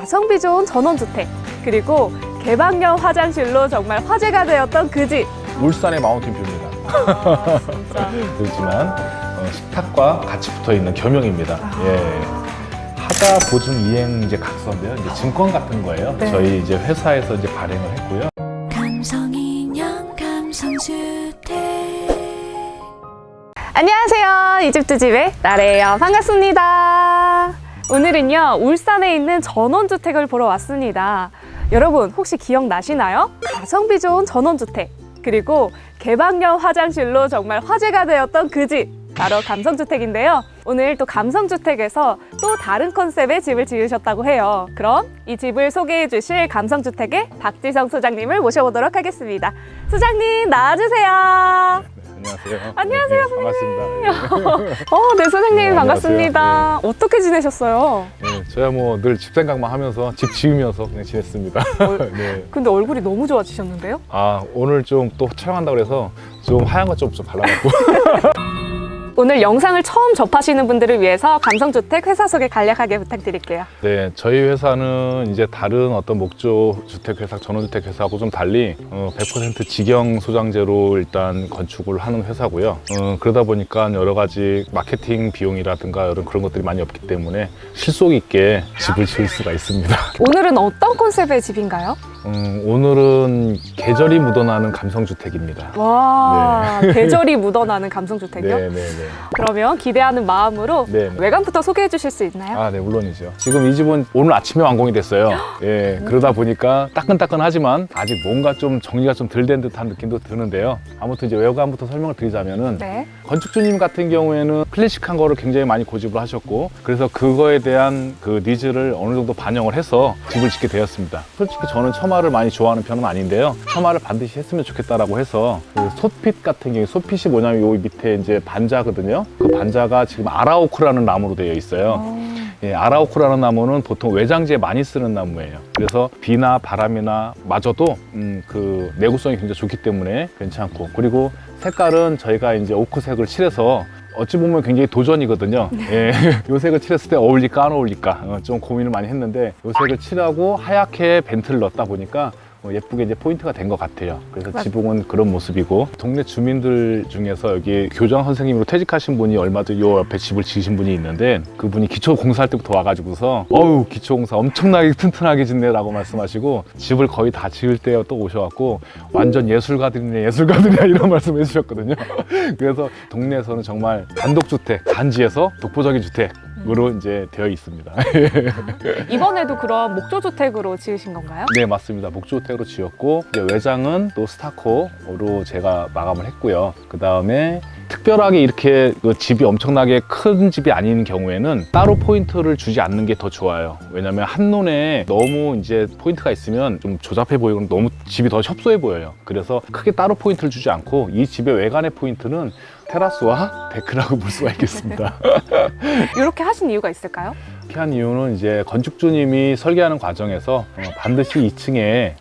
가성비 좋은 전원주택, 그리고 개방형 화장실로 정말 화제가 되었던 그 집. 울산의 마운틴뷰입니다. 진짜. 그렇지만 식탁과 같이 붙어 있는 겸용입니다. 예. 하자 보증 이행 이제 각서인데요. 이제 증권 같은 거예요. 네. 저희 이제 회사에서 이제 발행을 했고요. 감성인형 감성주택. 안녕하세요. 이 집 두 집의 나래예요. 반갑습니다. 오늘은요, 울산에 있는 전원주택을 보러 왔습니다. 여러분 혹시 기억나시나요? 가성비 좋은 전원주택, 그리고 개방형 화장실로 정말 화제가 되었던 그 집, 바로 감성주택인데요. 오늘 또 감성주택에서 또 다른 컨셉의 집을 지으셨다고 해요. 그럼 이 집을 소개해 주실 감성주택의 박지성 소장님을 모셔보도록 하겠습니다. 소장님 나와주세요. 안녕하세요. 안녕하세요, 네, 반갑습니다. 네, 소장님 네, 반갑습니다. 어떻게 지내셨어요? 네, 저야 뭐 늘 집 생각만 하면서 집 지으면서 그냥 지냈습니다. 네. 근데 얼굴이 너무 좋아지셨는데요? 아, 오늘 좀 또 촬영한다고 그래서 좀 하얀 거 좀 발라갖고. 오늘 영상을 처음 접하시는 분들을 위해서 감성주택 회사 소개 간략하게 부탁드릴게요. 네, 저희 회사는 이제 다른 어떤 목조 주택회사, 전원주택 회사하고 좀 달리 100% 직영 소장재로 일단 건축을 하는 회사고요. 그러다 보니까 여러 가지 마케팅 비용이라든가 이런 그런 것들이 많이 없기 때문에 실속 있게 집을 지을 수가 있습니다. 오늘은 어떤 컨셉의 집인가요? 오늘은 계절이 묻어나는 감성주택입니다. 와, 계절이 묻어나는 감성주택이요? 네네네. 그러면 기대하는 마음으로 네네. 외관부터 소개해 주실 수 있나요? 아, 네, 물론이죠. 지금 이 집은 오늘 아침에 완공이 됐어요. 예, 그러다 보니까 따끈따끈하지만 아직 뭔가 좀 정리가 좀 덜 된 듯한 느낌도 드는데요. 아무튼 이제 외관부터 설명을 드리자면은 네. 건축주님 같은 경우에는 클래식한 거를 굉장히 많이 고집을 하셨고, 그래서 그거에 대한 그 니즈를 어느 정도 반영을 해서 집을 짓게 되었습니다. 솔직히 저는 처마를 많이 좋아하는 편은 아닌데요. 처마를 반드시 했으면 좋겠다라고 해서 그 솥핏 같은 경우에, 솥핏이 뭐냐면 요 밑에 이제 반자거든요. 그 반자가 지금 아라오크라는 나무로 되어 있어요. 예, 아라오크라는 나무는 보통 외장지에 많이 쓰는 나무예요. 그래서 비나 바람이나 마저도 그 내구성이 굉장히 좋기 때문에 괜찮고, 그리고 색깔은 저희가 이제 오크색을 칠해서 어찌 보면 굉장히 도전이거든요. 예, 요 색을 칠했을 때 어울릴까 안 어울릴까 좀 고민을 많이 했는데, 요 색을 칠하고 하얗게 벤트를 넣었다 보니까 예쁘게 이제 포인트가 된 것 같아요. 그래서 지붕은 그런 모습이고, 동네 주민들 중에서 여기 교장 선생님으로 퇴직하신 분이 얼마 전 요 옆에 집을 지으신 분이 있는데, 그분이 기초 공사할 때부터 와가지고서 어우, 기초 공사 엄청나게 튼튼하게 짓네 라고 말씀하시고, 집을 거의 다 지을 때 또 오셔갖고 완전 예술가들이네 예술가들이야 이런 말씀 해주셨거든요. 그래서 동네에서는 정말 단독주택, 단지에서 독보적인 주택으로 이제 되어 있습니다. 이번에도 그럼 목조주택으로 지으신 건가요? 네, 맞습니다. 목조주택으로 지었고, 이제 외장은 또 스타코로 제가 마감을 했고요. 그 다음에 특별하게 이렇게 그 집이 엄청나게 큰 집이 아닌 경우에는 따로 포인트를 주지 않는 게 더 좋아요. 왜냐면 한눈에 너무 이제 포인트가 있으면 좀 조잡해 보이고 너무 집이 더 협소해 보여요. 그래서 크게 따로 포인트를 주지 않고, 이 집의 외관의 포인트는 테라스와 데크라고 볼 수가 있겠습니다. 이렇게 하신 이유가 있을까요? 이렇게 한 이유는 이제 건축주님이 설계하는 과정에서 반드시 2층에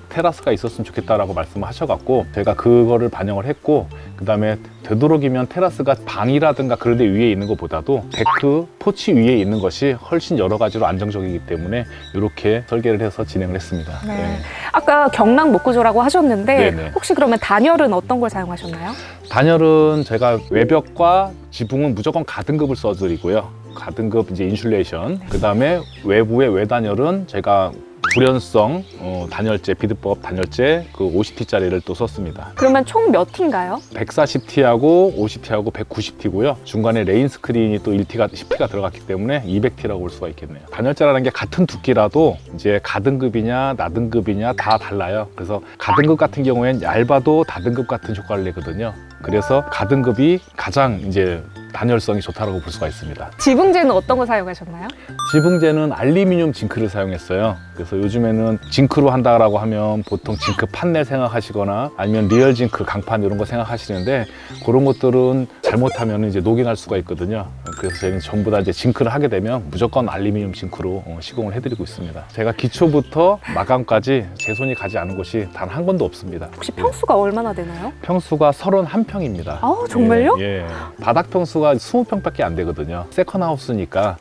테라스가 있었으면 좋겠다라고 말씀을 하셔갖고, 제가 그거를 반영을 했고, 그 다음에 되도록이면 테라스가 방이라든가 그런 데 위에 있는 것보다도 데크, 포치 위에 있는 것이 훨씬 여러 가지로 안정적이기 때문에 이렇게 설계를 해서 진행을 했습니다. 네. 네. 아까 경락 목구조라고 하셨는데 네네. 혹시 그러면 단열은 어떤 걸 사용하셨나요? 단열은 제가 외벽과 지붕은 무조건 가등급을 써드리고요. 가등급 이제 인슐레이션. 그 다음에 외부의 외단열은 제가 불연성 단열재, 비드법 단열재 그 50T짜리를 또 썼습니다. 그러면 총 몇 T인가요? 140T하고 50T하고 190T고요. 중간에 레인 스크린이 또 1T가 10T가 들어갔기 때문에 200T라고 볼 수가 있겠네요. 단열재라는 게 같은 두께라도 이제 가등급이냐 나등급이냐 다 달라요. 그래서 가등급 같은 경우엔 얇아도 다등급 같은 효과를 내거든요. 그래서 가등급이 가장 이제 단열성이 좋다고 볼 수가 있습니다. 지붕재는 어떤 거 사용하셨나요? 지붕재는 알루미늄 징크를 사용했어요. 그래서 요즘에는 징크로 한다라고 하면 보통 징크 판넬 생각하시거나 아니면 리얼 징크 강판 이런 거 생각하시는데, 그런 것들은 잘못하면 이제 녹이 날 수가 있거든요. 그래서 저희는 전부 다 이제 징크를 하게 되면 무조건 알루미늄 징크로 시공을 해드리고 있습니다. 제가 기초부터 마감까지 제 손이 가지 않은 곳이 단 한 건도 없습니다. 혹시 평수가 얼마나 되나요? 평수가 31평입니다. 아, 정말요? 예. 바닥 평수가 20평밖에 안 되거든요. 세컨하우스니까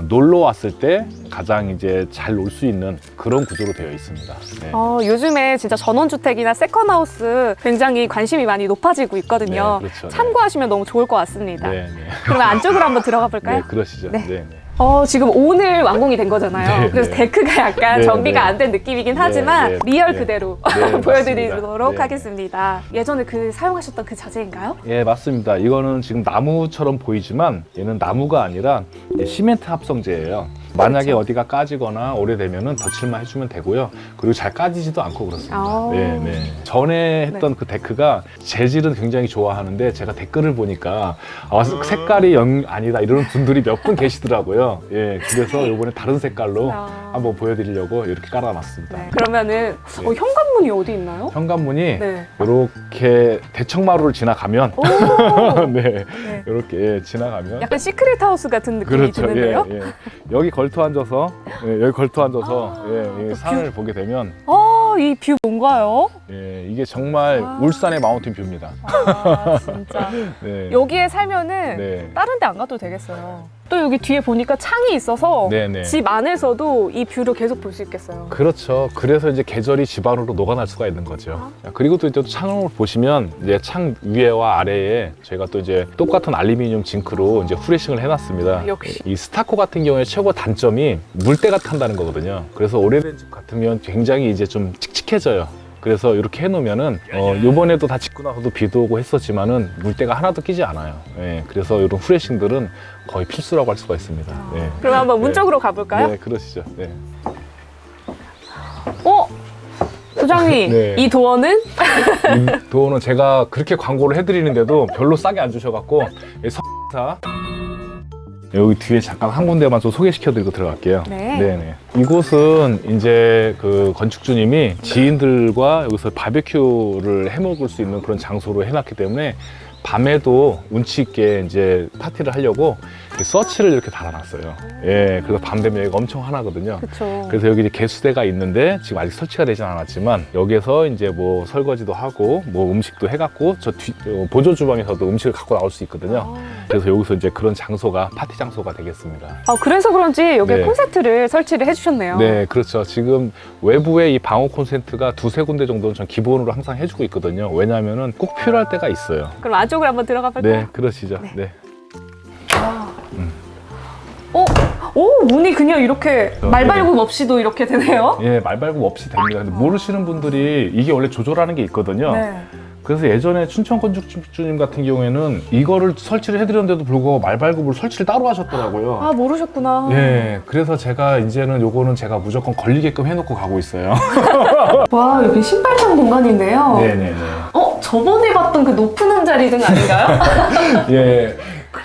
놀러 왔을 때 가장 이제 잘 놀 수 있는 그런 구조로 되어 있습니다. 네. 요즘에 진짜 전원주택이나 세컨하우스 굉장히 관심이 많이 높아지고 있거든요. 네, 그렇죠. 참고하시면 너무 좋을 것 같습니다. 네, 네. 그러면 안쪽으로 한번 들어가 볼까요? 네, 그러시죠. 네. 네, 네. 지금 오늘 완공이 된 거잖아요. 네, 그래서 네. 데크가 약간 네, 정비가 네. 안 된 느낌이긴 네, 하지만 네, 리얼 네. 그대로 네, 보여드리도록 맞습니다. 네. 하겠습니다. 예전에 사용하셨던 그 자재인가요? 예, 맞습니다. 이거는 지금 나무처럼 보이지만 얘는 나무가 아니라 이제 시멘트 합성재예요. 만약에 그렇죠. 어디가 까지거나 오래되면은 덧칠만 해주면 되고요. 그리고 잘 까지지도 않고 그렇습니다. 아. 네, 네. 전에 했던 그 데크가 재질은 굉장히 좋아하는데 제가 댓글을 보니까 색깔이 아니다 이러는 분들이 몇 분 계시더라고요. 예, 그래서 이번에 다른 색깔로 한번 보여드리려고 이렇게 깔아놨습니다. 네. 그러면은 네. 현관문이 어디 있나요? 현관문이 네. 이렇게 대청마루를 지나가면 오! 네, 네. 이렇게 지나가면 약간 시크릿 하우스 같은 느낌이 그렇죠. 드는데요? 예, 예. 여기 걸터 앉아서 여기 걸터 앉아서 또 예, 산을 보게 되면 이 뷰 뭔가요? 예, 이게 정말 울산의 마운틴 뷰입니다. 진짜. 네. 여기에 살면은 네. 다른 데 안 가도 되겠어요. 또 여기 뒤에 보니까 창이 있어서 네네. 집 안에서도 이 뷰를 계속 볼 수 있겠어요. 그렇죠. 그래서 이제 계절이 집 안으로 녹아날 수가 있는 거죠. 그리고 또 이제 창을 보시면 이제 창 위에와 아래에 저희가 또 이제 똑같은 알루미늄 징크로 이제 후레싱을 해놨습니다. 역시. 이 스타코 같은 경우에 최고 단점이 물때가 탄다는 거거든요. 그래서 오래된 집 같으면 굉장히 이제 좀 칙칙해져요. 그래서 이렇게 해놓으면은 요번에도 다 짓고 나서도 비도 오고 했었지만은 물때가 하나도 끼지 않아요. 예, 그래서 이런 후레싱들은 거의 필수라고 할 수가 있습니다. 예. 그럼 한번 문 네. 쪽으로 가볼까요? 네, 그러시죠. 네. 소장님, 네. 이 도어는? 이 도어는 제가 그렇게 광고를 해드리는데도 별로 싸게 안 주셔갖고 사 여기 뒤에 잠깐 한 군데만 좀 소개시켜드리고 들어갈게요. 네. 네네. 이곳은 이제 그 건축주님이 지인들과 여기서 바베큐를 해 먹을 수 있는 그런 장소로 해놨기 때문에 밤에도 운치 있게 이제 파티를 하려고 이렇게 서치를 이렇게 달아놨어요. 예, 그래서 밤 되면 여기가 엄청 환하거든요. 그쵸. 그래서 여기 이제 개수대가 있는데 지금 아직 설치가 되진 않았지만 여기서 이제 뭐 설거지도 하고 뭐 음식도 해갖고 저 보조 주방에서도 음식을 갖고 나올 수 있거든요. 그래서 여기서 이제 그런 장소가 파티 장소가 되겠습니다. 그래서 그런지 여기에 네. 콘센트를 설치를 해주셨네요. 네, 그렇죠. 지금 외부에 이 방호 콘센트가 두세 군데 정도는 전 기본으로 항상 해주고 있거든요. 왜냐하면은 꼭 필요할 때가 있어요. 그럼 안쪽으로 한번 들어가 볼까요? 네, 그러시죠. 네. 문이 그냥 이렇게 말발굽 없이도 이렇게 되네요. 예, 말발굽 없이 됩니다. 근데 모르시는 분들이 이게 원래 조절하는 게 있거든요. 네. 그래서 예전에 춘천 건축주님 같은 경우에는 이거를 설치를 해드렸는데도 불구하고 말발굽을 설치를 따로 하셨더라고요. 모르셨구나. 예, 그래서 제가 이제는 요거는 제가 무조건 걸리게끔 해놓고 가고 있어요. 와, 여기 신발장 공간인데요. 네네네. 저번에 봤던 그 높은 한 자리 등 아닌가요? 예,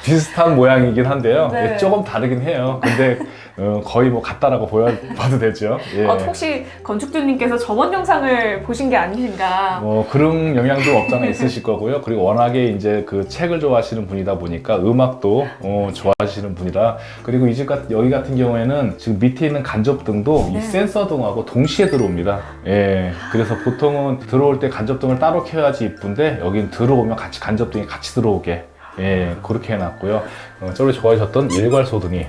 비슷한 모양이긴 한데요. 네. 예, 조금 다르긴 해요. 근데 거의 뭐 같다라고 봐도 되죠. 예. 혹시 건축주님께서 저번 영상을 보신 게 아니신가? 그런 영향도 없잖아 있으실 거고요. 그리고 워낙에 이제 그 책을 좋아하시는 분이다 보니까 음악도 좋아하시는 분이라. 그리고 이 집 여기 같은 경우에는 지금 밑에 있는 간접등도 네. 이 센서 등하고 동시에 들어옵니다. 예. 그래서 보통은 들어올 때 간접등을 따로 켜야지 이쁜데 여긴 들어오면 같이 간접등이 같이 들어오게. 예, 그렇게 해놨고요. 저를 좋아하셨던 일괄소등이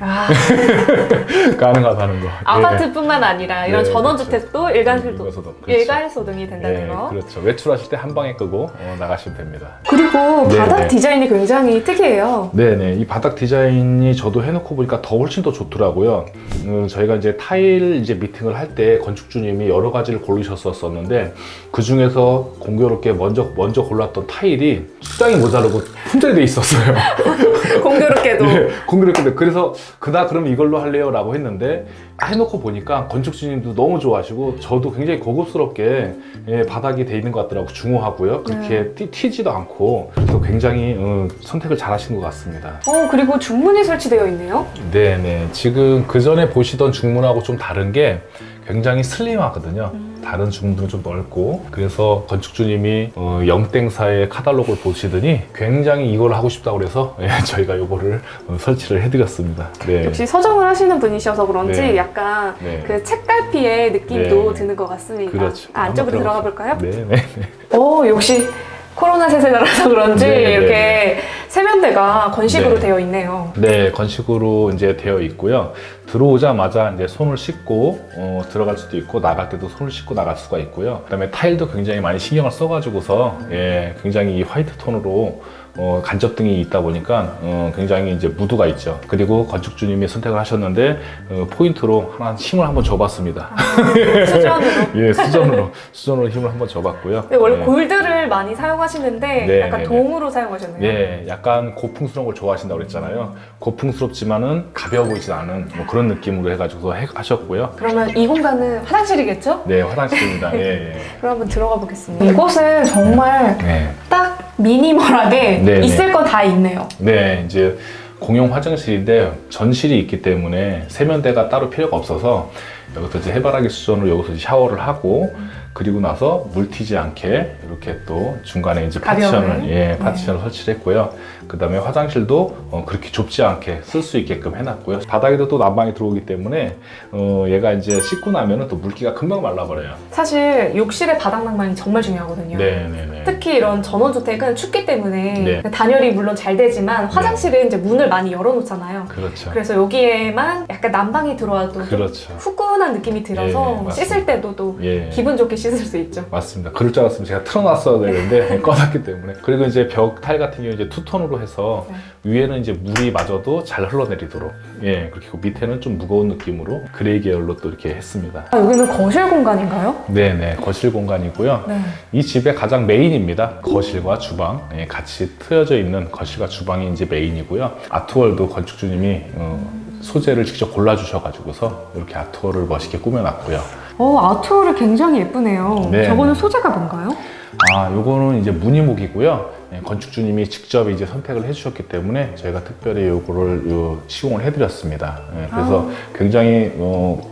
가능하다는 거. 아파트뿐만 아니라 이런 네, 전원주택도 일괄소등, 그렇죠. 일괄소등이 된다는 예, 거. 그렇죠. 외출하실 때 한 방에 끄고 나가시면 됩니다. 그리고 네, 바닥 네. 디자인이 굉장히 특이해요. 네네. 이 바닥 디자인이 저도 해놓고 보니까 훨씬 더 좋더라고요. 저희가 이제 타일 이제 미팅을 할 때 건축주님이 여러 가지를 고르셨었는데 그 중에서 공교롭게 먼저 골랐던 타일이 수량이 모자르고 품절이 돼 있었어요. 공교롭게도. 네, 공교롭게. 그래서 그럼 이걸로 할래요 라고 했는데 해놓고 보니까 건축주님도 너무 좋아하시고 저도 굉장히 고급스럽게 바닥이 돼 있는 것 같더라고요. 중후하고요. 그렇게 튀지도 않고 그래서 굉장히 선택을 잘 하신 것 같습니다. 그리고 중문이 설치되어 있네요. 네네. 지금 그 전에 보시던 중문하고 좀 다른 게 굉장히 슬림하거든요. 다른 중문은 좀 넓고 그래서 건축주님이 영땡사의 카탈로그를 보시더니 굉장히 이걸 하고 싶다고 그래서 저희가 이거를 설치를 해드렸습니다. 네. 역시 서점을 하시는 분이셔서 그런지 네. 약간 네. 그 책갈피의 느낌도 네. 드는 것 같습니다. 그렇죠. 안쪽으로 한번 들어가 볼까요? 네네. 역시 코로나 세대라서 그런지 네, 이렇게 네. 세면대가 건식으로 네. 되어 있네요. 네, 건식으로 이제 되어 있고요. 들어오자마자 이제 손을 씻고 들어갈 수도 있고 나갈 때도 손을 씻고 나갈 수가 있고요. 그다음에 타일도 굉장히 많이 신경을 써가지고서 굉장히 이 화이트 톤으로 간접등이 있다 보니까 굉장히 이제 무드가 있죠. 그리고 건축주님이 선택을 하셨는데 포인트로 하나 힘을 한번 줘봤습니다. 수전으로. 예, 수전으로 힘을 한번 줘봤고요. 네, 원래 예. 골드를 많이 사용하시는데 네, 약간 네, 동으로 사용하셨네요. 예, 약간 고풍스러운 걸 좋아하신다고 그랬잖아요. 고풍스럽지만은 가벼워 보이지 않은 뭐 그런 느낌으로 해가지고 하셨고요. 그러면 이 공간은 화장실이겠죠? 네, 화장실입니다. 예, 예. 그럼 한번 들어가 보겠습니다. 이곳은 정말 네. 딱 미니멀하게 네, 있을 건 다 있네요. 네, 이제 공용 화장실인데 전실이 있기 때문에 세면대가 따로 필요가 없어서 여기서 이제 해바라기 수전으로 여기서 이제 샤워를 하고 그리고 나서 물 튀지 않게 이렇게 또 중간에 이제 가벼운. 파티션을 설치를 했고요. 그 다음에 화장실도 그렇게 좁지 않게 쓸 수 있게끔 해놨고요. 바닥에도 또 난방이 들어오기 때문에 얘가 이제 씻고 나면은 또 물기가 금방 말라버려요. 사실 욕실의 바닥 난방이 정말 중요하거든요. 네네네. 특히 이런 전원주택은 춥기 때문에 네. 단열이 물론 잘 되지만 화장실은 이제 문을 많이 열어놓잖아요. 그렇죠. 그래서 여기에만 약간 난방이 들어와도 좀 그렇죠. 후끈한 느낌이 들어서 맞습니다. 씻을 때도 또 예. 기분 좋게 씻을 수 있죠. 맞습니다. 그럴 줄 알았으면 제가 틀어놨어야 되는데 꺼놨기 때문에. 그리고 이제 벽 타일 같은 경우 이제 투톤으로 해서 위에는 이제 물이 마저도 잘 흘러내리도록 그렇게 그 밑에는 좀 무거운 느낌으로 그레이 계열로 또 이렇게 했습니다. 여기는 거실 공간인가요? 네네, 거실 공간이고요. 네. 이 집의 가장 메인입니다. 거실과 주방 같이 트여져 있는 거실과 주방이 이제 메인이고요. 아트월도 건축주님이 소재를 직접 골라주셔가지고서 이렇게 아트월을 멋있게 꾸며놨고요. 아트월이 굉장히 예쁘네요. 네. 저거는 소재가 뭔가요? 요거는 이제 무늬목이고요. 건축주님이 직접 이제 선택을 해주셨기 때문에 저희가 특별히 요거를 시공을 해드렸습니다. 그래서 굉장히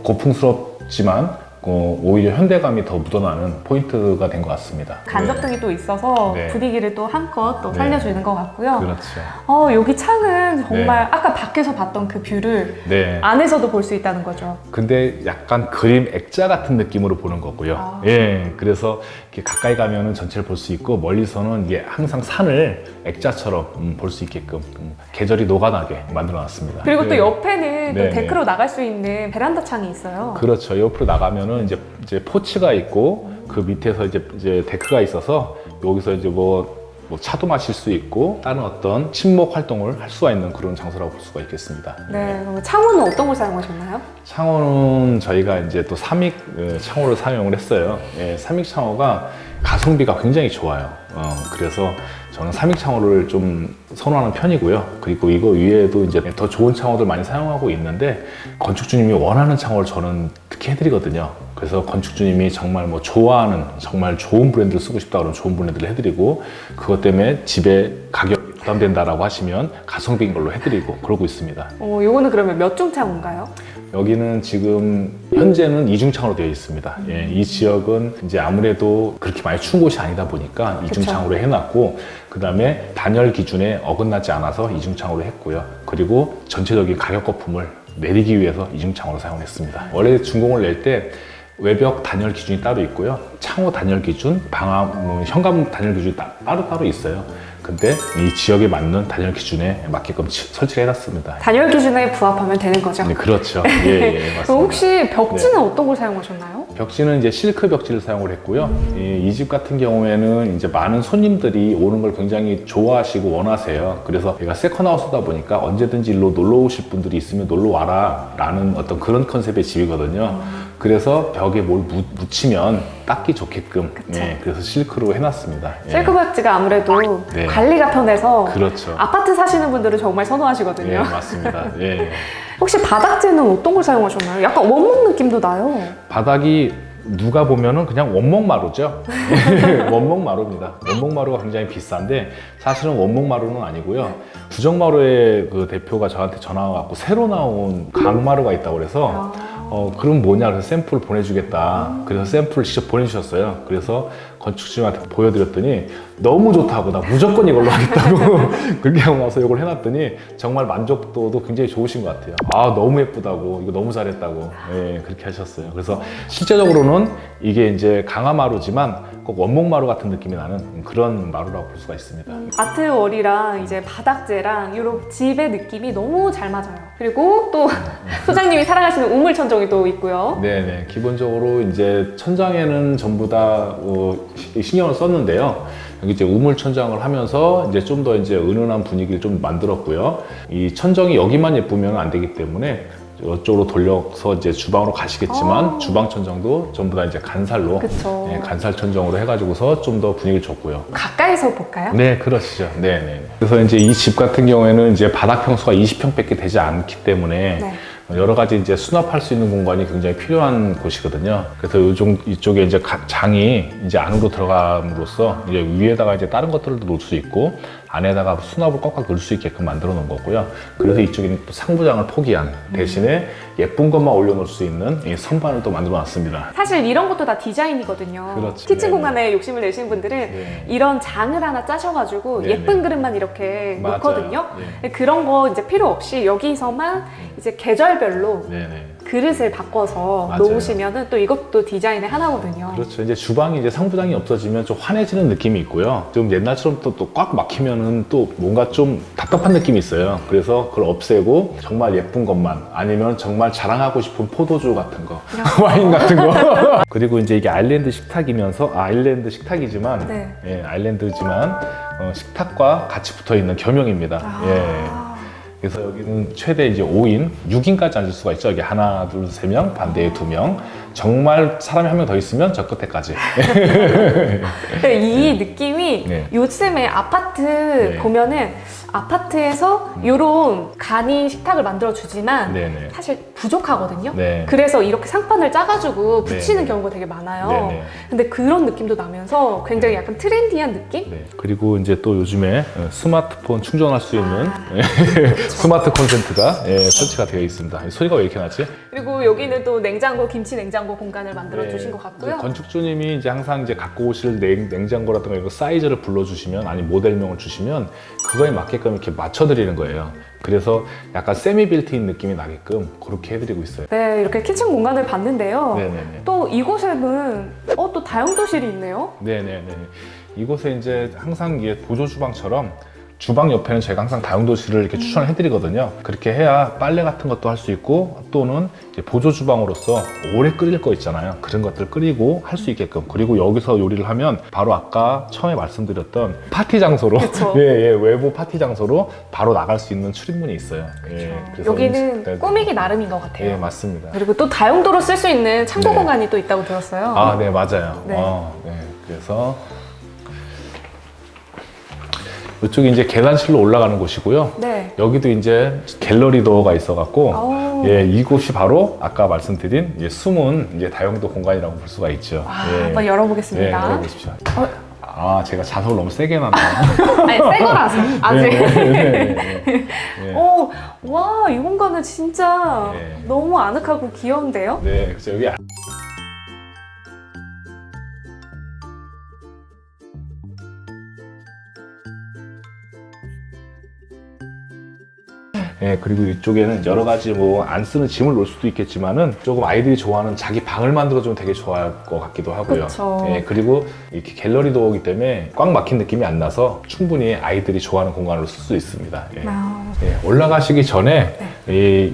고풍스럽지만 오히려 현대감이 더 묻어나는 포인트가 된 것 같습니다. 간접등이 또 있어서 네. 분위기를 또 한껏 또 살려주는 것 같고요. 그렇죠. 여기 창은 정말 네. 아까 밖에서 봤던 그 뷰를 네. 안에서도 볼 수 있다는 거죠. 근데 약간 그림 액자 같은 느낌으로 보는 거고요. 그래서 이렇게 가까이 가면은 전체를 볼 수 있고 멀리서는 이게 항상 산을 액자처럼 볼 수 있게끔 계절이 녹아나게 만들어놨습니다. 그리고 또 옆에는 또 네, 데크로 나갈 수 있는 베란다 창이 있어요. 그렇죠. 옆으로 나가면은 이제 포치가 있고 그 밑에서 이제 데크가 있어서 여기서 이제 뭐 차도 마실 수 있고 다른 어떤 친목 활동을 할 수가 있는 그런 장소라고 볼 수가 있겠습니다. 네, 그럼 창호는 어떤 걸 사용하셨나요? 창호는 저희가 이제 또 삼익 창호를 사용을 했어요. 삼익 창호가 가성비가 굉장히 좋아요. 그래서 저는 삼익 창호를 좀 선호하는 편이고요. 그리고 이거 위에도 이제 더 좋은 창호들 많이 사용하고 있는데 건축주님이 원하는 창호를 저는 특히 해드리거든요. 그래서 건축주님이 정말 뭐 좋아하는 정말 좋은 브랜드를 쓰고 싶다 그러면 좋은 브랜드를 해드리고 그것 때문에 집에 가격이 부담된다라고 하시면 가성비인 걸로 해드리고 그러고 있습니다. 요거는 그러면 몇 중 창호인가요? 여기는 지금 현재는 이중창으로 되어 있습니다. 이 지역은 이제 아무래도 그렇게 많이 추운 곳이 아니다 보니까 이중창으로 해놨고 그 다음에 단열 기준에 어긋나지 않아서 이중창으로 했고요. 그리고 전체적인 가격 거품을 내리기 위해서 이중창으로 사용했습니다. 원래 준공을 낼 때 외벽 단열 기준이 따로 있고요. 창호 단열 기준, 현관 단열 기준이 따로 있어요. 근데 이 지역에 맞는 단열 기준에 맞게끔 설치를 해놨습니다. 단열 기준에 부합하면 되는 거죠? 네, 그렇죠. 예, 맞습니다. 혹시 벽지는 어떤 걸 사용하셨나요? 벽지는 이제 실크 벽지를 사용을 했고요. 이 집 같은 경우에는 이제 많은 손님들이 오는 걸 굉장히 좋아하시고 원하세요. 그래서 얘가 세컨하우스다 보니까 언제든지 일로 놀러 오실 분들이 있으면 놀러 와라 라는 어떤 그런 컨셉의 집이거든요. 그래서 벽에 뭘 묻히면 닦기 좋게끔 그래서 실크로 해놨습니다. 실크 벽지가 아무래도 네. 관리가 편해서 그렇죠. 아파트 사시는 분들은 정말 선호하시거든요. 네, 맞습니다. 예. 혹시 바닥재는 어떤 걸 사용하셨나요? 약간 원목 느낌도 나요. 바닥이 누가 보면은 그냥 원목마루죠. 원목마루입니다. 원목마루가 굉장히 비싼데 사실은 원목마루는 아니고요. 부정마루의 그 대표가 저한테 전화가 왔고 새로 나온 강마루가 있다고 그래서 그럼 뭐냐 그래서 샘플 보내주겠다. 그래서 샘플을 직접 보내주셨어요. 그래서 건축주님한테 보여드렸더니 너무 좋다고 나 무조건 이걸로 하겠다고 그렇게 하고 나서 이걸 해놨더니 정말 만족도도 굉장히 좋으신 것 같아요. 너무 예쁘다고 이거 너무 잘했다고 그렇게 하셨어요. 그래서 실제적으로는 이게 이제 강화마루지만 꼭 원목마루 같은 느낌이 나는 그런 마루라고 볼 수가 있습니다. 아트월이랑 이제 바닥재랑 이런 집의 느낌이 너무 잘 맞아요. 그리고 또 소장님이 사랑하시는 우물천정이 또 있고요. 네네. 기본적으로 이제 천장에는 전부 다 신경을 썼는데요. 여기 이제 우물천장을 하면서 이제 좀 더 이제 은은한 분위기를 좀 만들었고요. 이 천정이 여기만 예쁘면 안 되기 때문에 이쪽으로 돌려서 이제 주방으로 가시겠지만 주방 천정도 전부 다 이제 간살로 그쵸. 네, 간살 천정으로 해가지고서 좀 더 분위기를 줬고요. 가까이서 볼까요? 네, 그러시죠. 네네. 그래서 이제 이 집 같은 경우에는 이제 바닥 평수가 20평밖에 되지 않기 때문에 네. 여러 가지 이제 수납할 수 있는 공간이 굉장히 필요한 곳이거든요. 그래서 이쪽에 이제 장이 이제 안으로 들어감으로써 이제 위에다가 이제 다른 것들도 놓을 수 있고 안에다가 수납을 꽉꽉 넣을 수 있게끔 만들어 놓은 거고요. 그래서 이쪽에는 또 상부장을 포기한 대신에 예쁜 것만 올려놓을 수 있는 이 선반을 또 만들어 놨습니다. 사실 이런 것도 다 디자인이거든요. 그렇죠. 키친 네네. 공간에 욕심을 내시는 분들은 네. 이런 장을 하나 짜셔가지고 네네. 예쁜 그릇만 이렇게 맞아요. 놓거든요. 네. 그런 거 이제 필요 없이 여기서만 이제 계절별로 네네. 그릇을 바꿔서 맞아요. 놓으시면은 또 이것도 디자인의 하나거든요. 그렇죠. 이제 주방이 이제 상부장이 없어지면 좀 환해지는 느낌이 있고요. 좀 옛날처럼 또 꽉 막히면은 또 뭔가 좀 답답한 느낌이 있어요. 그래서 그걸 없애고 정말 예쁜 것만 아니면 정말 자랑하고 싶은 포도주 같은 거, 와인 같은 거. 그리고 이제 이게 아일랜드 식탁이면서 아일랜드 식탁이지만 네. 예, 아일랜드지만 식탁과 같이 붙어 있는 겸용입니다. 예. 그래서 여기는 최대 이제 5인, 6인까지 앉을 수가 있죠. 여기 하나, 둘, 세 명, 반대에 2명. 정말 사람이 한 명 더 있으면 저 끝에까지. 이 느낌이 네. 요즘에 아파트 보면은 아파트에서 이런 간이 식탁을 만들어 주지만 네네. 사실 부족하거든요. 네. 그래서 이렇게 상판을 짜가지고 붙이는 네. 경우가 되게 많아요. 네네. 근데 그런 느낌도 나면서 굉장히 약간 트렌디한 느낌? 네. 그리고 이제 또 요즘에 스마트폰 충전할 수 있는 스마트 콘센트가 설치가 되어 있습니다. 소리가 왜 이렇게 나지? 그리고 여기는 또 냉장고, 김치 냉장고 공간을 만들어 네. 주신 것 같고요. 건축주님이 이제 항상 이제 갖고 오실 냉장고라든가 이런 사이즈를 불러주시면 아니 모델명을 주시면 그거에 맞게끔 이렇게 맞춰드리는 거예요. 그래서 약간 세미 빌트인 느낌이 나게끔 그렇게 해드리고 있어요. 네, 이렇게 키친 공간을 봤는데요. 네네네. 또 이곳에는 또 다용도실이 있네요. 네네네. 이곳에 이제 항상 이게 보조 주방처럼 주방 옆에는 저희가 항상 다용도실을 이렇게 추천을 해드리거든요. 그렇게 해야 빨래 같은 것도 할 수 있고 또는 이제 보조 주방으로서 오래 끓일 거 있잖아요. 그런 것들 끓이고 할 수 있게끔. 그리고 여기서 요리를 하면 바로 아까 처음에 말씀드렸던 파티 장소로 예, 외부 파티 장소로 바로 나갈 수 있는 출입문이 있어요. 예, 그래서 여기는 꾸미기 나름인 것 같아요. 예, 맞습니다. 그리고 또 다용도로 쓸 수 있는 창고 네. 공간이 또 있다고 들었어요. 아, 네, 맞아요. 네. 네. 그래서 이쪽이 이제 계단실로 올라가는 곳이고요. 네. 여기도 이제 갤러리 도어가 있어갖고, 오. 예, 이곳이 바로 아까 말씀드린 이제 숨은 이제 다용도 공간이라고 볼 수가 있죠. 예. 한번 예, 열어보겠습니다. 열어보십시오. 아, 제가 자석을 너무 세게 놨네요. 아니, 새 거라서. 아직. 네. 와, 이 공간은 진짜 네. 너무 아늑하고 귀여운데요? 네, 그래서 여기 예, 그리고 이쪽에는 여러 가지 뭐 안 쓰는 짐을 놓을 수도 있겠지만은 조금 아이들이 좋아하는 자기 방을 만들어주면 되게 좋아할 것 같기도 하고요. 그쵸. 예, 그리고 이렇게 갤러리 도어이기 때문에 꽉 막힌 느낌이 안 나서 충분히 아이들이 좋아하는 공간으로 쓸 수 있습니다. 예. 예, 올라가시기 전에 이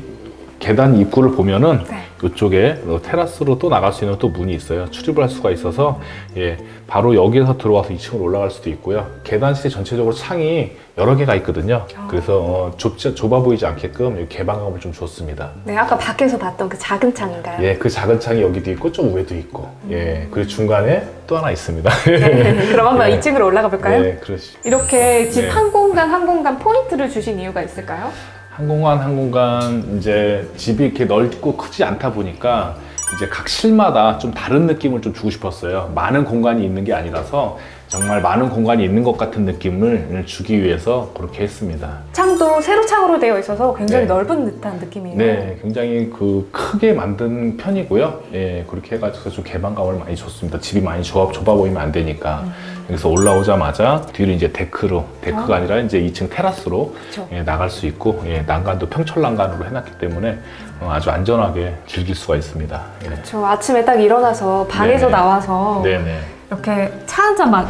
계단 입구를 보면은 이쪽에 테라스로 또 나갈 수 있는 또 문이 있어요. 출입을 할 수가 있어서 예, 바로 여기서 들어와서 2층으로 올라갈 수도 있고요. 계단실이 전체적으로 창이 여러 개가 있거든요. 그래서 좁아 보이지 않게끔 이 개방감을 좀 줬습니다. 네, 아까 밖에서 봤던 그 작은 창인가요? 예, 그 작은 창이 여기도 있고 좀 위에도 있고, 예, 그리고 중간에 또 하나 있습니다. 그럼 한번 네. 2층으로 올라가 볼까요? 네, 그러시죠. 이렇게 집 네. 한 공간 포인트를 주신 이유가 있을까요? 한 공간 이제 집이 이렇게 넓고 크지 않다 보니까 이제 각 실마다 좀 다른 느낌을 좀 주고 싶었어요. 많은 공간이 있는 게 아니라서 정말 많은 공간이 있는 것 같은 느낌을 주기 위해서 그렇게 했습니다. 창도 세로 창으로 되어 있어서 굉장히 네. 넓은 듯한 느낌이에요. 네, 굉장히 크게 만든 편이고요. 예, 그렇게 해가지고 좀 개방감을 많이 줬습니다. 집이 많이 좁아 보이면 안 되니까. 여기서 올라오자마자 뒤로 이제 데크가 아니라 이제 2층 테라스로 예, 나갈 수 있고, 예, 난간도 평철 난간으로 해놨기 때문에 아주 안전하게 즐길 수가 있습니다. 예. 저 아침에 딱 일어나서 방에서 네네. 나와서 네네. 이렇게 차 한 잔만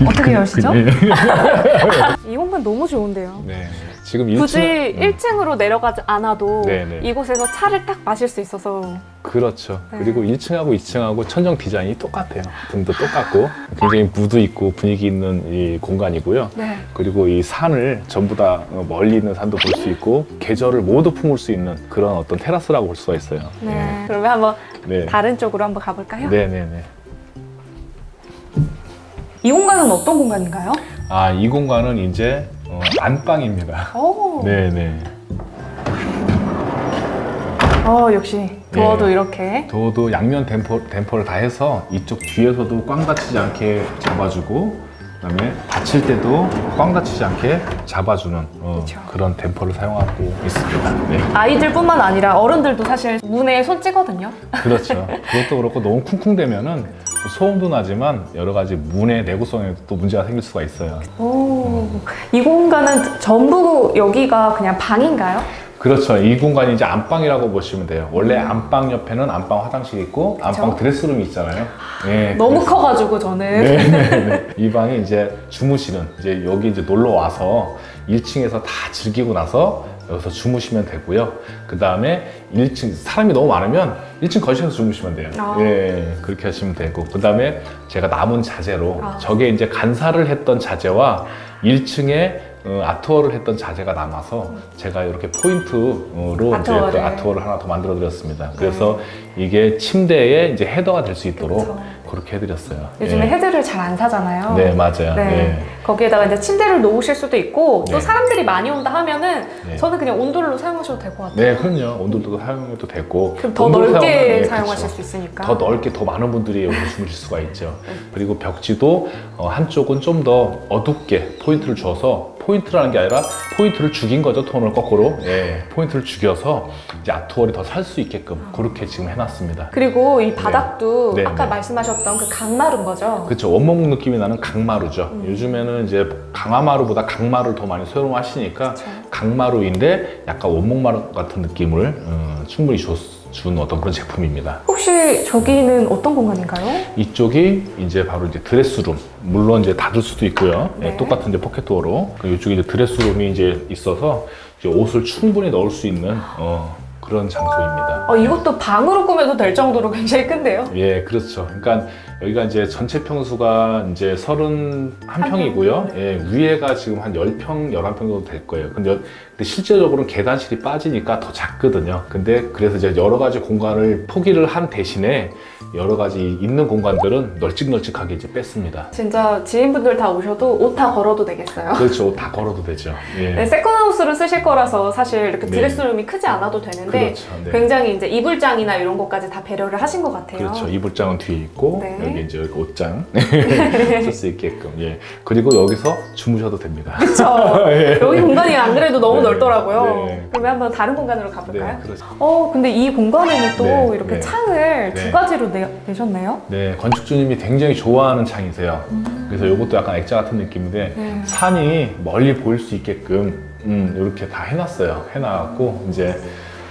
어떻게 여시죠? 네. 이 공간 너무 좋은데요. 네. 지금 1층 굳이 1층으로 내려가지 않아도 네네. 이곳에서 차를 딱 마실 수 있어서 그렇죠. 네. 그리고 1층하고 2층하고 천정 디자인이 똑같아요. 등도 똑같고 굉장히 무드 있고 분위기 있는 이 공간이고요. 네. 그리고 이 산을 전부 다 멀리 있는 산도 볼 수 있고 계절을 모두 품을 수 있는 그런 어떤 테라스라고 볼 수가 있어요. 네. 그러면 한번 네. 다른 쪽으로 한번 가볼까요? 네네네. 이 공간은 어떤 공간인가요? 아, 이 공간은 이제 안방입니다. 오. 네네. 역시 도어도 네. 이렇게. 도어도 양면 댐퍼를 다 해서 이쪽 뒤에서도 꽝 다치지 않게 잡아주고 그다음에 닫힐 때도 꽝 다치지 않게 잡아주는 그쵸. 그런 댐퍼를 사용하고 있습니다. 네. 아이들뿐만 아니라 어른들도 사실 문에 손 찌거든요. 그렇죠. 그것도 그렇고 너무 쿵쿵대면은 소음도 나지만 여러 가지 문의 내구성에도 또 문제가 생길 수가 있어요. 이 공간은 전부 여기가 그냥 방인가요? 그렇죠. 이 공간이 이제 안방이라고 보시면 돼요. 원래 안방 옆에는 안방 화장실이 있고 안방 드레스룸이 있잖아요. 네, 너무 커가지고 저는. 네. 이 방이 이제 주무시는 이제 여기 이제 놀러 와서 1층에서 다 즐기고 나서 여기서 주무시면 되고요. 그 다음에 1층 사람이 너무 많으면 1층 거실에서 주무시면 돼요. 아. 예, 그렇게 하시면 되고 그 다음에 제가 남은 자재로 저게 이제 간사를 했던 자재와 1층에 아트워를 했던 자재가 남아서 제가 이렇게 포인트로 이제 또 아트워를 하나 더 만들어 드렸습니다. 그래서 이게 침대에 이제 헤더가 될 수 있도록 그쵸. 그렇게 해드렸어요. 요즘에 예. 헤드를 잘 안 사잖아요. 네, 맞아요. 네. 네. 거기에다가 이제 침대를 놓으실 수도 있고 또 네. 사람들이 많이 온다 하면은 네. 저는 그냥 온돌로 사용하셔도 될 것 같아요. 네, 그럼요. 온돌도 사용해도 되고 그럼 더 온돌 넓게 사용하면, 네, 사용하실 그쵸. 수 있으니까. 더 넓게 더 많은 분들이 여기서 주무실 수가 있죠. 그리고 벽지도 한쪽은 좀 더 어둡게 포인트를 줘서 포인트라는 게 아니라 포인트를 죽인 거죠. 톤을 거꾸로. 예, 포인트를 죽여서 이제 아트월이 더 살 수 있게끔 그렇게 지금 해놨습니다. 그리고 이 바닥도 네. 아까 네. 말씀하셨던 그 강마루인 거죠? 그렇죠. 원목 느낌이 나는 강마루죠. 요즘에는 이제 강화마루보다 강마루를 더 많이 사용하시니까 그쵸. 강마루인데 약간 원목마루 같은 느낌을 충분히 준 어떤 그런 제품입니다. 혹시 저기는 어떤 공간인가요? 이쪽이 이제 바로 이제 드레스룸. 물론 이제 닫을 수도 있고요. 네. 예, 똑같은 이제 포켓도어로. 이쪽에 이제 드레스룸이 이제 있어서 이제 옷을 충분히 넣을 수 있는 그런 장소입니다. 이것도 방으로 꾸며도 될 정도로 굉장히 큰데요? 예, 그렇죠. 그러니까 여기가 이제 전체 평수가 이제 31평이고요. 예, 위에가 지금 한 10평, 11평 정도 될 거예요. 근데 실제적으로는 계단실이 빠지니까 더 작거든요. 근데 그래서 이제 여러 가지 공간을 포기를 한 대신에 여러 가지 있는 공간들은 널찍널찍하게 이제 뺐습니다. 진짜 지인분들 다 오셔도 옷 다 걸어도 되겠어요? 그렇죠. 다 걸어도 되죠. 예. 네, 세컨하우스로 쓰실 거라서 사실 이렇게 네. 드레스룸이 크지 않아도 되는데 그렇죠. 네. 굉장히 이제 이불장이나 이런 것까지 다 배려를 하신 것 같아요. 그렇죠. 이불장은 뒤에 있고 네. 여기 이제 옷장 쓸 수 있게끔. 예. 그리고 여기서 주무셔도 됩니다. 그렇죠. 여기 공간이 안 그래도 너무 네. 넓더라고요. 네. 그러면 한번 다른 공간으로 가볼까요? 네, 그렇죠. 근데 이 공간에는 또 네, 이렇게 네. 창을 네. 두 가지로 내셨네요. 네, 건축주님이 굉장히 좋아하는 창이세요. 그래서 이것도 약간 액자 같은 느낌인데 네. 산이 멀리 보일 수 있게끔 이렇게 다 해놨어요. 해놔갖고 이제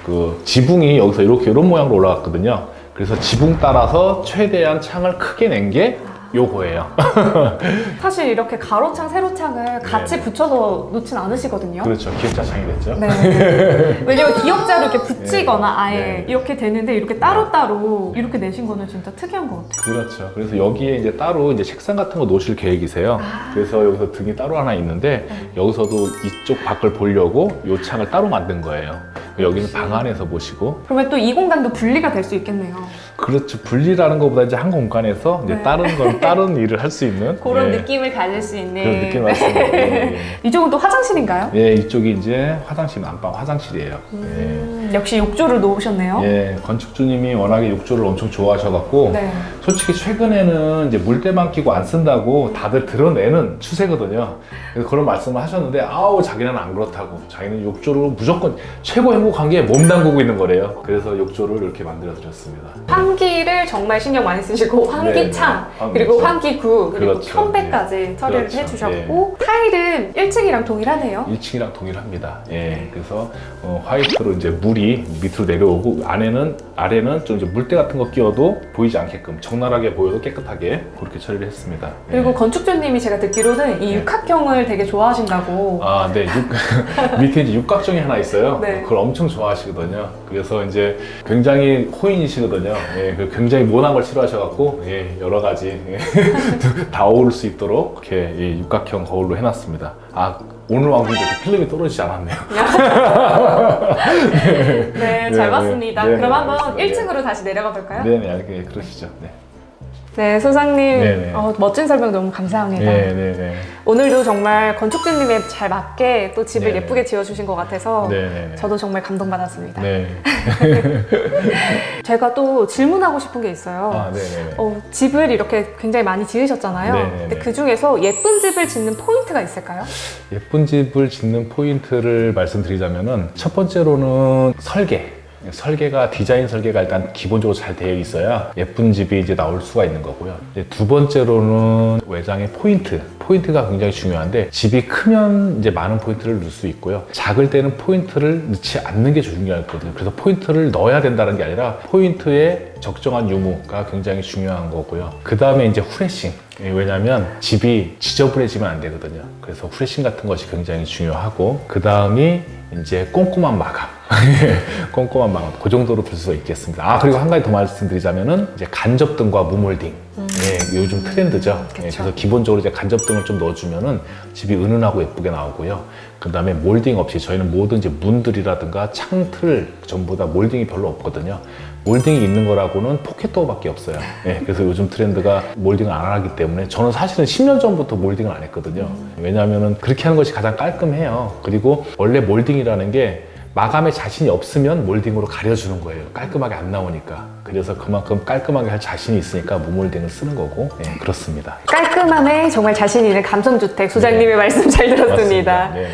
그 지붕이 여기서 이렇게 이런 모양으로 올라갔거든요. 그래서 지붕 따라서 최대한 창을 크게 낸 게 요거예요. 사실 이렇게 가로창, 세로창을 같이 네. 붙여서 놓진 않으시거든요. 그렇죠. 기획자 창이 됐죠. 네. 왜냐면 기역자로 이렇게 붙이거나 아예 네. 이렇게 되는데 이렇게 따로따로 이렇게 내신 거는 진짜 특이한 것 같아요. 그렇죠. 그래서 여기에 이제 따로 이제 책상 같은 거 놓으실 계획이세요. 그래서 여기서 등이 따로 하나 있는데 여기서도 이쪽 밖을 보려고 요 창을 따로 만든 거예요. 여기는 방 안에서 보시고. 그러면 또 이 공간도 분리가 될 수 있겠네요. 그렇죠. 분리라는 것보다 이제 한 공간에서 이제 네. 다른 일을 할 수 있는 그런 예, 느낌을 가질 수 있는. 그런 느낌 맞습니다. 예, 이쪽은 또 화장실인가요? 예. 예, 이쪽이 이제 화장실, 안방 화장실이에요. 역시 욕조를 놓으셨네요. 예. 예, 건축주님이 워낙에 욕조를 엄청 좋아하셔갖고 네. 솔직히 최근에는 이제 물때만 끼고 안 쓴다고 다들 드러내는 추세거든요. 그래서 그런 말씀을 하셨는데 아우 자기는 안 그렇다고 자기는 욕조를 무조건 최고 행복한 게 몸 담그고 있는 거래요. 그래서 욕조를 이렇게 만들어 드렸습니다. 환기를 정말 신경 많이 쓰시고 환기창 네, 네. 그리고 환기창. 환기구 그리고 그렇죠. 편백까지 네. 처리를 그렇죠. 해주셨고 타일은 1층이랑 동일하네요. 1층이랑 동일합니다. 예, 그래서 화이트로 이제 물 물이 밑으로 내려오고 아래는 좀 이제 물때 같은 거 끼워도 보이지 않게끔 적나라하게 보여도 깨끗하게 그렇게 처리를 했습니다. 그리고 건축주님이 제가 듣기로는 이 육각형을 되게 좋아하신다고. 아, 네. 밑에 이제 육각형이 하나 있어요. 네. 그걸 엄청 좋아하시거든요. 그래서 이제 굉장히 호인이시거든요. 예, 굉장히 모난 걸 싫어하셔갖고, 예, 여러 가지 예, 다 어울릴 수 있도록 이렇게 예, 육각형 거울로 해놨습니다. 아, 오늘 왕국도 필름이 떨어지지 않았네요. 네, 잘 봤습니다. 네, 그럼 한번 알겠습니다. 1층으로 다시 내려가 볼까요? 네, 그러시죠. 네. 네, 소장님. 네. 멋진 설명 너무 감사합니다. 네. 오늘도 정말 건축주님에 잘 맞게 또 집을 네. 예쁘게 지어주신 것 같아서 네. 저도 정말 감동받았습니다. 네. 제가 또 질문하고 싶은 게 있어요. 아, 네. 집을 이렇게 굉장히 많이 지으셨잖아요. 네. 근데 그 중에서 예쁜 집을 짓는 포인트가 있을까요? 예쁜 집을 짓는 포인트를 말씀드리자면은 첫 번째로는 설계가 디자인 설계가 일단 기본적으로 잘 되어 있어야 예쁜 집이 이제 나올 수가 있는 거고요. 이제 두 번째로는 외장의 포인트가 굉장히 중요한데 집이 크면 이제 많은 포인트를 넣을 수 있고요. 작을 때는 포인트를 넣지 않는 게 중요하거든요. 그래서 포인트를 넣어야 된다는 게 아니라 포인트의 적정한 유무가 굉장히 중요한 거고요. 그 다음에 이제 후레싱. 왜냐하면 집이 지저분해지면 안 되거든요. 그래서 후레싱 같은 것이 굉장히 중요하고 그 다음이 이제 꼼꼼한 마감. 꼼꼼한 마감. 그 정도로 들 수 있겠습니다. 아, 그리고 한 가지 더 말씀드리자면은 이제 간접등과 무몰딩. 예, 요즘 트렌드죠. 예, 그래서 기본적으로 이제 간접등을 좀 넣어주면은 집이 은은하고 예쁘게 나오고요. 그 다음에 몰딩 없이 저희는 모든 이제 문들이라든가 창틀 전부 다 몰딩이 별로 없거든요. 몰딩이 있는 거라고는 포켓도어밖에 없어요. 예, 그래서 요즘 트렌드가 몰딩을 안 하기 때문에 저는 사실은 10년 전부터 몰딩을 안 했거든요. 왜냐하면은 그렇게 하는 것이 가장 깔끔해요. 그리고 원래 몰딩이라는 게 마감에 자신이 없으면 몰딩으로 가려주는 거예요. 깔끔하게 안 나오니까. 그래서 그만큼 깔끔하게 할 자신이 있으니까 무몰딩을 쓰는 거고, 네, 그렇습니다. 깔끔함에 정말 자신 있는 감성주택 소장님의 말씀 잘 들었습니다. 맞습니다. 네.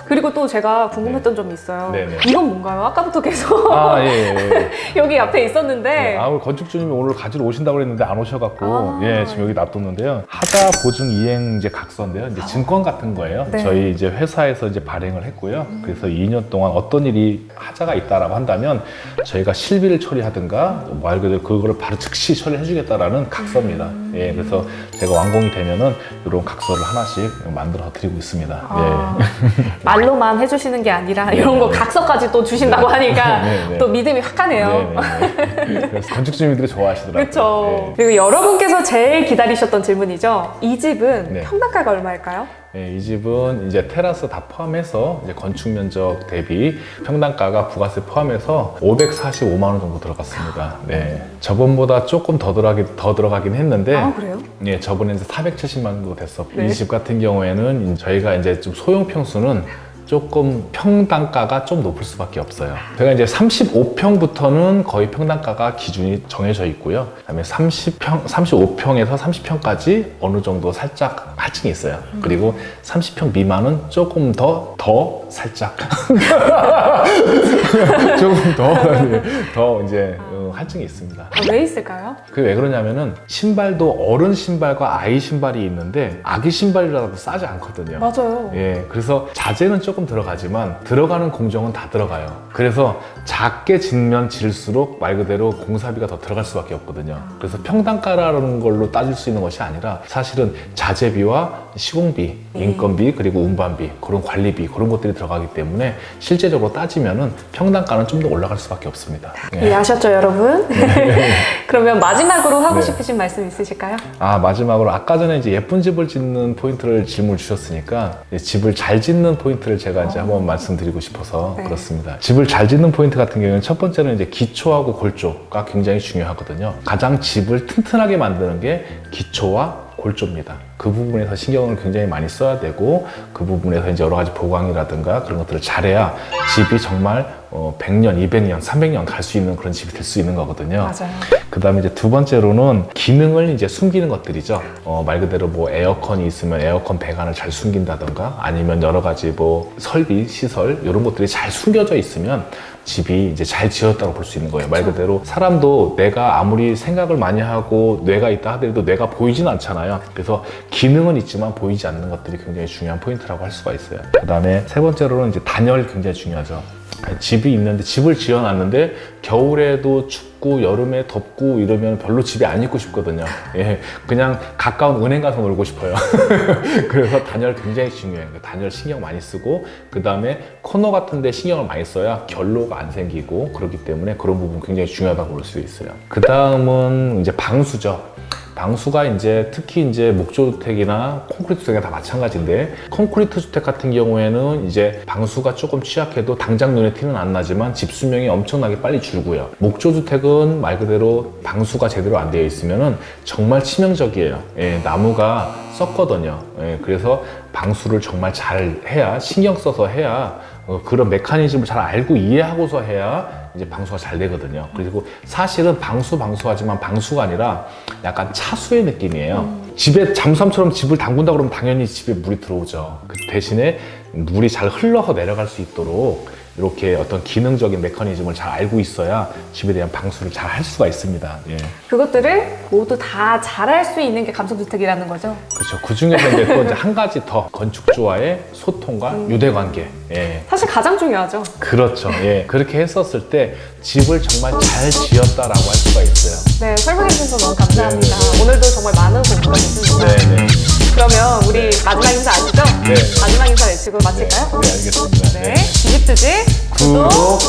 그리고 또 제가 궁금했던 점이 있어요. 네네. 이건 뭔가요? 아까부터 계속 아, 예. 여기 앞에 있었는데 네, 우리 건축주님이 오늘 가지러 오신다고 그랬는데 안 오셔갖고, 예, 지금 여기 놔뒀는데요. 하자 보증 이행 이제 각서인데요. 이제 증권 같은 거예요. 네. 저희 이제 회사에서 이제 발행을 했고요. 그래서 2년 동안 어떤 일이 하자가 있다라고 한다면 저희가 실비를 처리하든가 말 그대로 그거를 바로 즉시 처리해주겠다라는 각서입니다. 예, 그래서 제가 완공이 되면은 이런 각서를 하나씩 만들어 드리고 있습니다. 말로만 해주시는 게 아니라 이런 거 각서까지 또 주신다고 하니까 네. 또 믿음이 확 가네요. 네. 그래서 건축주님들이 좋아하시더라고요. 그렇죠. 그리고 여러분께서 제일 기다리셨던 질문이죠. 이 집은 네. 평당가가 얼마일까요? 네, 이 집은 이제 테라스 다 포함해서 이제 건축 면적 대비 평당가가 부가세 포함해서 545만 원 정도 들어갔습니다. 네, 저번보다 조금 더 들어가긴 했는데, 아, 그래요? 네, 저번에 이제 470만 원 정도 됐었고, 네. 이 집 같은 경우에는 저희가 이제 좀 소형 평수는 조금 평당가가 좀 높을 수밖에 없어요. 제가 이제 35평부터는 거의 평당가가 기준이 정해져 있고요. 그다음에 35평에서 30평까지 어느 정도 살짝 할증이 있어요. 그리고 30평 미만은 조금 더 살짝 조금 더 이제 할증이 있습니다. 왜 있을까요? 그게 왜 그러냐면은 신발도 어른 신발과 아이 신발이 있는데 아기 신발이라도 싸지 않거든요. 맞아요. 예, 그래서 자재는 조금 들어가지만 들어가는 공정은 다 들어가요. 그래서 작게 짓면 질수록 말 그대로 공사비가 더 들어갈 수밖에 없거든요. 그래서 평당가라는 걸로 따질 수 있는 것이 아니라 사실은 자재비와 시공비, 인건비, 그리고 운반비, 그런 관리비, 그런 것들이 들어가기 때문에 실제적으로 따지면은 평당가는 좀 더 올라갈 수밖에 없습니다. 예. 이해하셨죠, 여러분? 그러면 마지막으로 하고 네. 싶으신 말씀 있으실까요? 아, 마지막으로 아까 전에 이제 예쁜 집을 짓는 포인트를 질문 주셨으니까 이제 집을 잘 짓는 포인트를 제가 이제 한번 말씀드리고 싶어서 네. 그렇습니다. 집을 잘 짓는 포인트 같은 경우는 첫 번째는 이제 기초하고 골조가 굉장히 중요하거든요. 가장 집을 튼튼하게 만드는 게 기초와 골조입니다. 그 부분에서 신경을 굉장히 많이 써야 되고 그 부분에서 이제 여러 가지 보강이라든가 그런 것들을 잘해야 집이 정말 100년, 200년, 300년 갈 수 있는 그런 집이 될 수 있는 거거든요. 맞아요. 그 다음에 이제 두 번째로는 기능을 이제 숨기는 것들이죠. 말 그대로 뭐 에어컨이 있으면 에어컨 배관을 잘 숨긴다던가 아니면 여러 가지 뭐 설비, 시설 이런 것들이 잘 숨겨져 있으면 집이 이제 잘 지었다고 볼 수 있는 거예요. 말 그대로 사람도 내가 아무리 생각을 많이 하고 뇌가 있다 하더라도 뇌가 보이진 않잖아요. 그래서 기능은 있지만 보이지 않는 것들이 굉장히 중요한 포인트라고 할 수가 있어요. 그 다음에 세 번째로는 이제 단열이 굉장히 중요하죠. 집이 있는데 집을 지어놨는데 겨울에도 춥고 여름에 덥고 이러면 별로 집에 안 있고 싶거든요. 예, 그냥 가까운 은행 가서 놀고 싶어요. 그래서 단열 굉장히 중요해요. 단열 신경 많이 쓰고 그 다음에 코너 같은 데 신경을 많이 써야 결로가 안 생기고 그렇기 때문에 그런 부분 굉장히 중요하다고 볼 수 있어요. 그 다음은 이제 방수죠. 방수가 이제 특히 이제 목조주택이나 콘크리트 주택이나 다 마찬가지인데 콘크리트 주택 같은 경우에는 이제 방수가 조금 취약해도 당장 눈에 티는 안 나지만 집 수명이 엄청나게 빨리 줄고요. 목조주택은 말 그대로 방수가 제대로 안 되어 있으면은 정말 치명적이에요. 예, 나무가 썩거든요. 예, 그래서 방수를 정말 잘 해야 신경 써서 해야 그런 메커니즘을 잘 알고 이해하고서 해야 이제 방수가 잘 되거든요. 그리고 사실은 방수하지만 방수가 아니라 약간 차수의 느낌이에요. 집에 잠수함처럼 집을 담근다 그러면 당연히 집에 물이 들어오죠. 그 대신에 물이 잘 흘러서 내려갈 수 있도록 이렇게 어떤 기능적인 메커니즘을 잘 알고 있어야 집에 대한 방수를 잘 할 수가 있습니다. 예. 그것들을 모두 다 잘할 수 있는 게 감성주택이라는 거죠. 그렇죠. 그 중에서 이제 또 이제 한 가지 더 건축주와의 소통과 유대관계. 예. 사실 가장 중요하죠. 그렇죠. 예. 그렇게 했었을 때 집을 정말 잘 지었다라고 할 수가 있어요. 네, 설명해 주셔서 너무 감사합니다. 네, 오늘도 정말 많은 공부가 됐습니다. 네. 그러면 우리 마지막 인사 아시죠? 네. 마지막 인사 외치고 마칠까요? 네, 알겠습니다. 네. 뒤집듯이 구독,